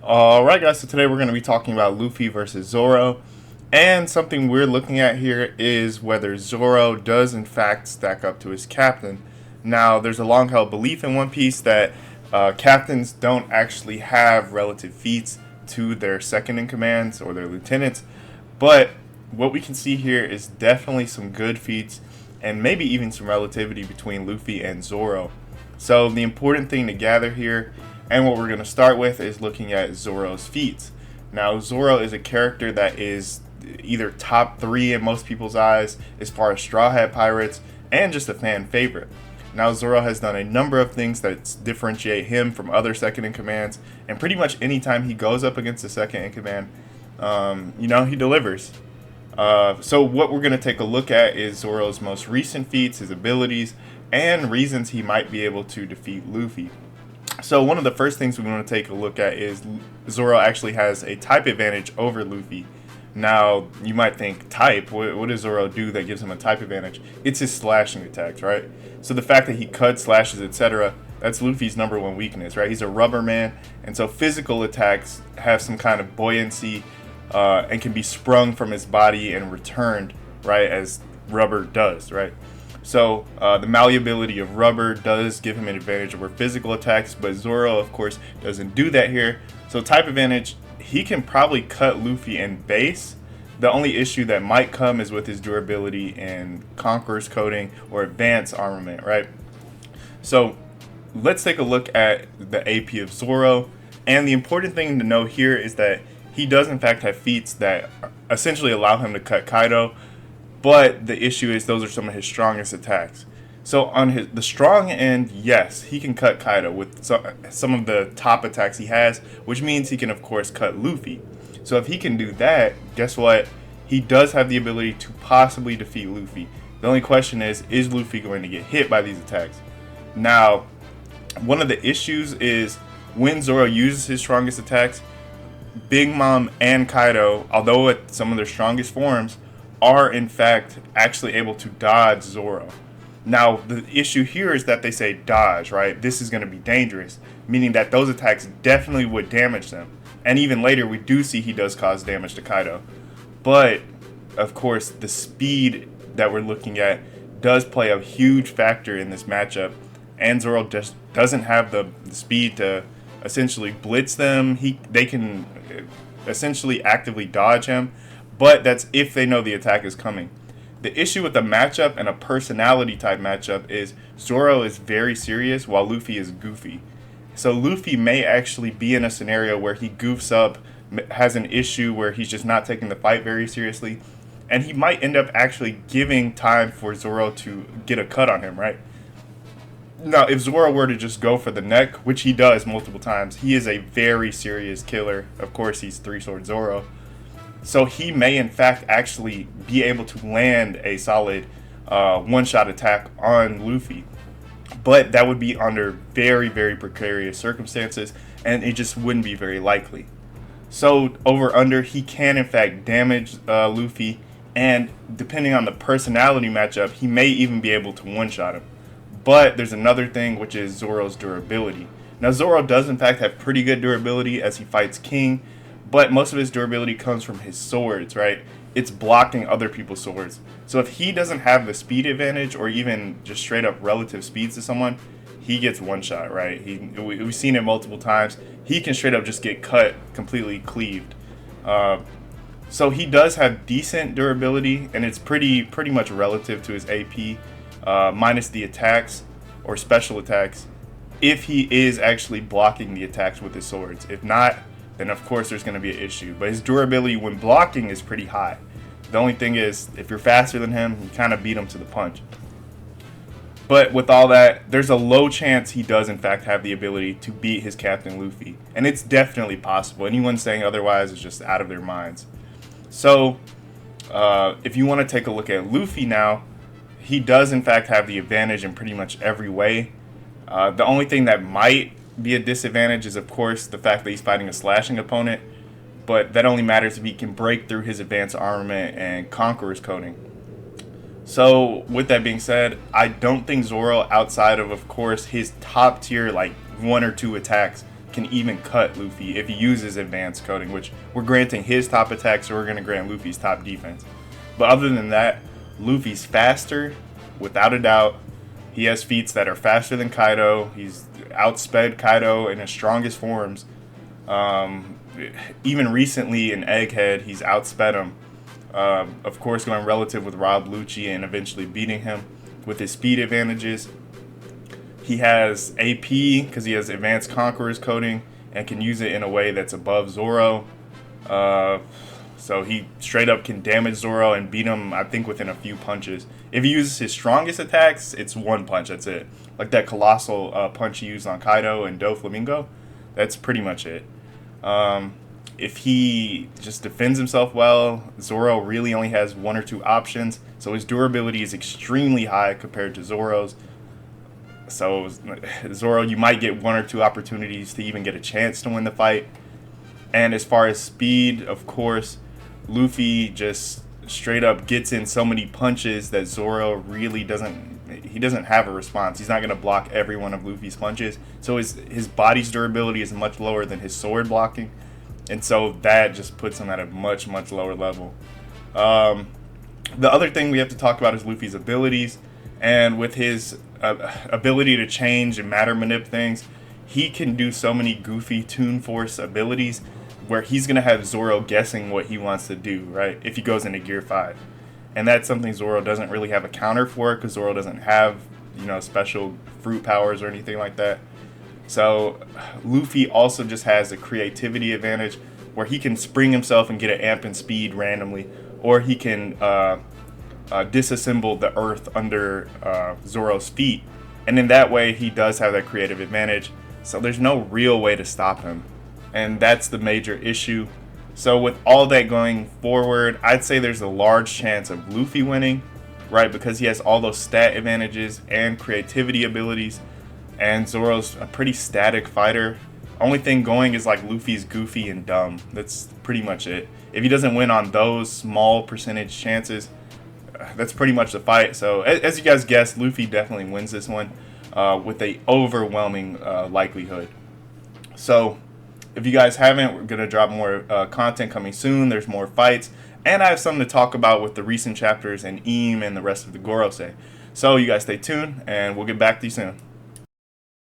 Alright guys, so today we're going to be talking about Luffy versus Zoro. And something we're looking at here is whether Zoro does in fact stack up to his captain. Now, there's a long held belief in One Piece that captains don't actually have relative feats to their second in commands or their lieutenants. But what we can see here is definitely some good feats and maybe even some relativity between Luffy and Zoro. So the important thing to gather here, and what we're going to start with, is looking at Zoro's feats. Now, Zoro is a character that is either top 3 in most people's eyes as far as Straw Hat Pirates, and just a fan favorite. Now, Zoro has done a number of things that differentiate him from other second in commands, and pretty much anytime he goes up against a second in command, he delivers. So what we're going to take a look at is Zoro's most recent feats, his abilities, and reasons he might be able to defeat Luffy. So one of the first things we want to take a look at is Zoro actually has a type advantage over Luffy. Now, you might think, type? What does Zoro do that gives him a type advantage? It's his slashing attacks, right? So the fact that he cuts, slashes, etc., that's Luffy's number one weakness, right? He's a rubber man, and so physical attacks have some kind of buoyancy and can be sprung from his body and returned, right, as rubber does, right? So the malleability of rubber does give him an advantage over physical attacks, but Zoro, of course, doesn't do that here. So type advantage, he can probably cut Luffy in base. The only issue that might come is with his durability and Conqueror's coating or advanced armament, right? So let's take a look at the AP of Zoro. And the important thing to know here is that he does in fact have feats that essentially allow him to cut Kaido, but the issue is those are some of his strongest attacks. So on the strong end, yes, he can cut Kaido with some of the top attacks he has, which means he can of course cut Luffy. So if he can do that, guess what? He does have the ability to possibly defeat Luffy. The only question is Luffy going to get hit by these attacks? Now, one of the issues is when Zoro uses his strongest attacks, Big Mom and Kaido, although at some of their strongest forms, are in fact actually able to dodge Zoro. Now, the issue here is that they say dodge, right? This is going to be dangerous, meaning that those attacks definitely would damage them. And even later, we do see he does cause damage to Kaido. But, of course, the speed that we're looking at does play a huge factor in this matchup. And Zoro just doesn't have the speed to essentially blitz them. They can essentially actively dodge him, but that's if they know the attack is coming. The issue with the matchup and a personality type matchup is Zoro is very serious while Luffy is goofy. So Luffy may actually be in a scenario where he goofs up, has an issue where he's just not taking the fight very seriously, and he might end up actually giving time for Zoro to get a cut on him, right? Now, if Zoro were to just go for the neck, which he does multiple times, he is a very serious killer. Of course, he's Three-Sword Zoro. So he may, in fact, actually be able to land a solid one-shot attack on Luffy. But that would be under very, very precarious circumstances, and it just wouldn't be very likely. So, over-under, he can, in fact, damage Luffy, and depending on the personality matchup, he may even be able to one-shot him. But there's another thing, which is Zoro's durability. Now, Zoro does, in fact, have pretty good durability as he fights King, but most of his durability comes from his swords, right? It's blocking other people's swords. So if he doesn't have the speed advantage or even just straight up relative speeds to someone, he gets one shot, right? We've seen it multiple times. He can straight up just get cut, completely cleaved. So he does have decent durability, and it's pretty much relative to his AP, minus the attacks or special attacks, if he is actually blocking the attacks with his swords. If not, then of course there's going to be an issue. But his durability when blocking is pretty high. The only thing is, if you're faster than him, you kind of beat him to the punch. But with all that, there's a low chance he does in fact have the ability to beat his captain Luffy. And it's definitely possible. Anyone saying otherwise is just out of their minds. So, if you want to take a look at Luffy now, he does in fact have the advantage in pretty much every way. The only thing that might be a disadvantage is, of course, the fact that he's fighting a slashing opponent, but that only matters if he can break through his advanced armament and Conqueror's coating. So, with that being said, I don't think Zoro, outside of course, his top tier, like 1 or 2 attacks can even cut Luffy if he uses advanced coding, which we're granting his top attack, so we're going to grant Luffy's top defense. But other than that, Luffy's faster, without a doubt. He has feats that are faster than Kaido. He's outsped Kaido in his strongest forms. Even recently in Egghead, he's outsped him. Of course, going relative with Rob Lucci and eventually beating him with his speed advantages. He has AP because he has Advanced Conqueror's coding and can use it in a way that's above Zoro. So he straight up can damage Zoro and beat him, I think, within a few punches. If he uses his strongest attacks, it's one punch, that's it. Like that colossal punch he used on Kaido and Doflamingo, that's pretty much it. If he just defends himself well, Zoro really only has one or two options, so his durability is extremely high compared to Zoro's. So Zoro, you might get one or two opportunities to even get a chance to win the fight. And as far as speed, of course, Luffy just straight up gets in so many punches that Zoro really doesn't have a response. He's not going to block every one of Luffy's punches. So his body's durability is much lower than his sword blocking. And so that just puts him at a much, much lower level. The other thing we have to talk about is Luffy's abilities. And with his ability to change and matter manip things, he can do so many goofy Toon Force abilities where he's going to have Zoro guessing what he wants to do, right, if he goes into Gear 5. And that's something Zoro doesn't really have a counter for because Zoro doesn't have, special fruit powers or anything like that. So Luffy also just has a creativity advantage where he can spring himself and get an amp in speed randomly, or he can disassemble the earth under Zoro's feet. And in that way, he does have that creative advantage. So there's no real way to stop him. And that's the major issue. So with all that going forward, I'd say there's a large chance of Luffy winning, right? Because he has all those stat advantages and creativity abilities. And Zoro's a pretty static fighter. Only thing going is like Luffy's goofy and dumb. That's pretty much it. If he doesn't win on those small percentage chances, that's pretty much the fight. So as you guys guessed, Luffy definitely wins this one with a overwhelming likelihood. So if you guys haven't, we're going to drop more content coming soon. There's more fights. And I have something to talk about with the recent chapters and Eam and the rest of the Gorosei. So you guys stay tuned, and we'll get back to you soon.